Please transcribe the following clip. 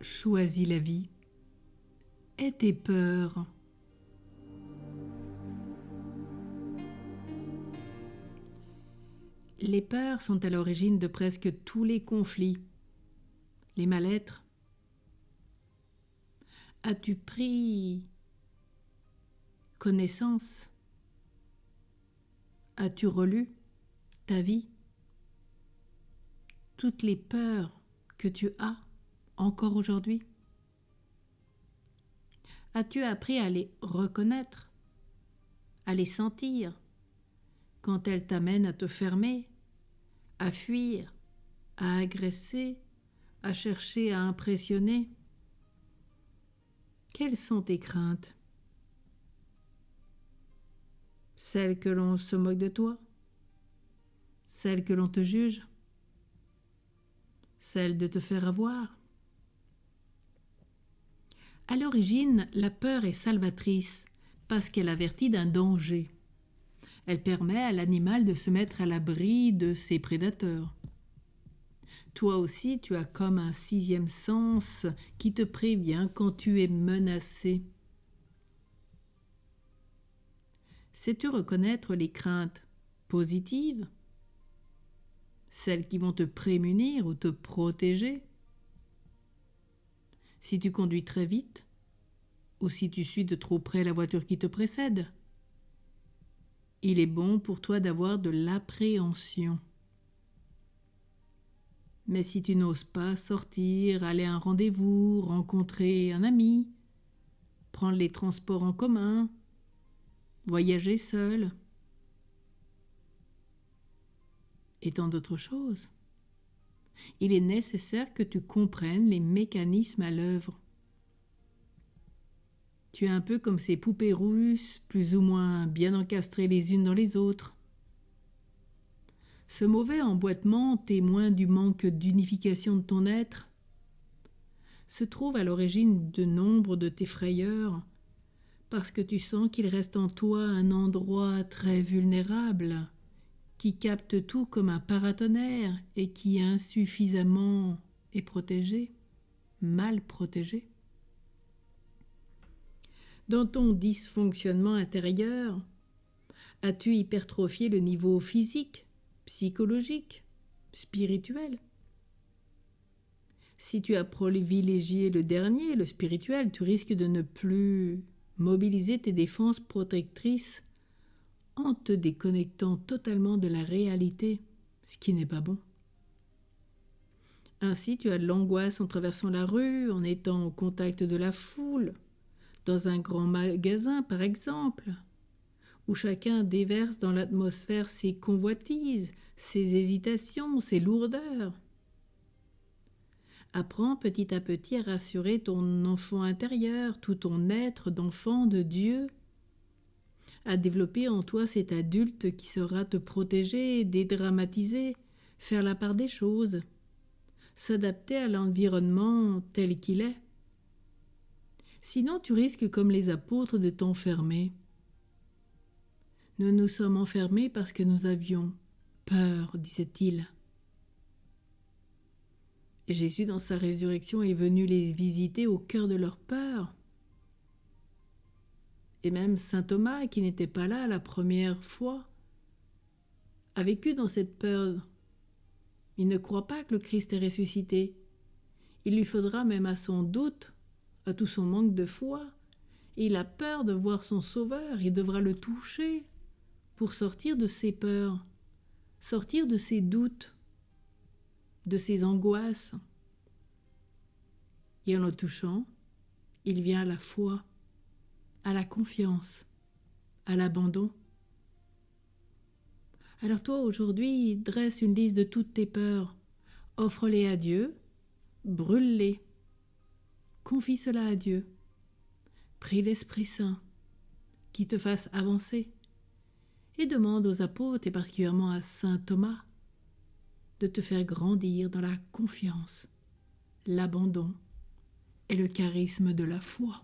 choisis la vie. Aie tes peurs. Les peurs sont à l'origine de presque tous les conflits, les mal-être. As-tu pris connaissance? As-tu relu ta vie? Toutes les peurs que tu as encore aujourd'hui? As-tu appris à les reconnaître, à les sentir, quand elles t'amènent à te fermer, à fuir, à agresser, à chercher à impressionner? Quelles sont tes craintes? Celles que l'on se moque de toi? Celles que l'on te juge? Celles de te faire avoir? À l'origine, la peur est salvatrice parce qu'elle avertit d'un danger. Elle permet à l'animal de se mettre à l'abri de ses prédateurs. Toi aussi, tu as comme un sixième sens qui te prévient quand tu es menacé. Sais-tu reconnaître les craintes positives, celles qui vont te prémunir ou te protéger? Si tu conduis très vite, ou si tu suis de trop près la voiture qui te précède, il est bon pour toi d'avoir de l'appréhension. Mais si tu n'oses pas sortir, aller à un rendez-vous, rencontrer un ami, prendre les transports en commun, voyager seul, et tant d'autres choses, il est nécessaire que tu comprennes les mécanismes à l'œuvre. Tu es un peu comme ces poupées russes, plus ou moins bien encastrées les unes dans les autres. Ce mauvais emboîtement, témoin du manque d'unification de ton être, se trouve à l'origine de nombre de tes frayeurs, parce que tu sens qu'il reste en toi un endroit très vulnérable, qui capte tout comme un paratonnerre et qui insuffisamment est protégé, mal protégé. Dans ton dysfonctionnement intérieur, as-tu hypertrophié le niveau physique, psychologique, spirituel? Si tu as privilégié le dernier, le spirituel, tu risques de ne plus mobiliser tes défenses protectrices en te déconnectant totalement de la réalité, ce qui n'est pas bon. Ainsi, tu as de l'angoisse en traversant la rue, en étant au contact de la foule, dans un grand magasin par exemple, où chacun déverse dans l'atmosphère ses convoitises, ses hésitations, ses lourdeurs. Apprends petit à petit à rassurer ton enfant intérieur, tout ton être d'enfant de Dieu, à développer en toi cet adulte qui saura te protéger, dédramatiser, faire la part des choses, s'adapter à l'environnement tel qu'il est. Sinon, tu risques, comme les apôtres, de t'enfermer. Nous nous sommes enfermés parce que nous avions peur, disait-il. Et Jésus, dans sa résurrection, est venu les visiter au cœur de leur peur. Et même saint Thomas, qui n'était pas là la première fois, a vécu dans cette peur. Il ne croit pas que le Christ est ressuscité. Il lui faudra même à son doute, à tout son manque de foi. Et il a peur de voir son Sauveur. Il devra le toucher pour sortir de ses peurs, sortir de ses doutes, de ses angoisses. Et en le touchant, il vient à la foi, à la confiance, à l'abandon. Alors toi, aujourd'hui, dresse une liste de toutes tes peurs, offre-les à Dieu, brûle-les, confie cela à Dieu, prie l'Esprit Saint qui te fasse avancer et demande aux apôtres, et particulièrement à saint Thomas, de te faire grandir dans la confiance, l'abandon et le charisme de la foi.